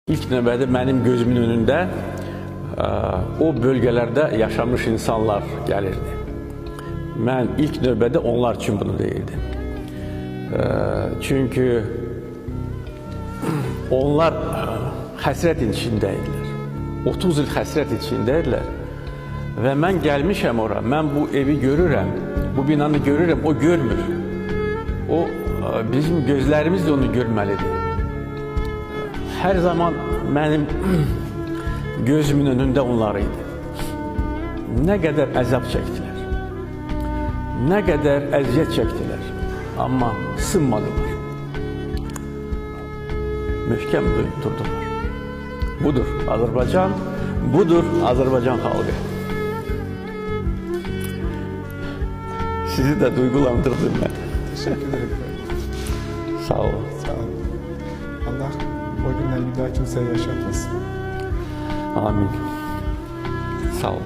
İlk növbədə mənim gözümün önündə o bölgələrdə yaşamış insanlar gəlirdi. Mən ilk növbədə onlar üçün bunu deyirdim. Çünki onlar həsrət içindəydiler. 30 il həsrət içindəydiler. Və mən gəlmişəm ora, mən bu evi görürəm, bu binanı görürəm, o görmür. O bizim gözlərimiz də onu görməlidir. Hər zaman mənim gözümün önündə onlar idi. Nə qədər əzab çəkdilər, nə qədər əziyyət çəkdilər, amma sınmadılar. Möhkəm durdular. Budur Azərbaycan, budur Azərbaycan xalqı. Sizi də duygulandırdım mən. Teşekkür ederim. Sağ olun. Sağ olun. Allah o günleri bir daha kimseye yaşatmasın. Amin. Sağ olun.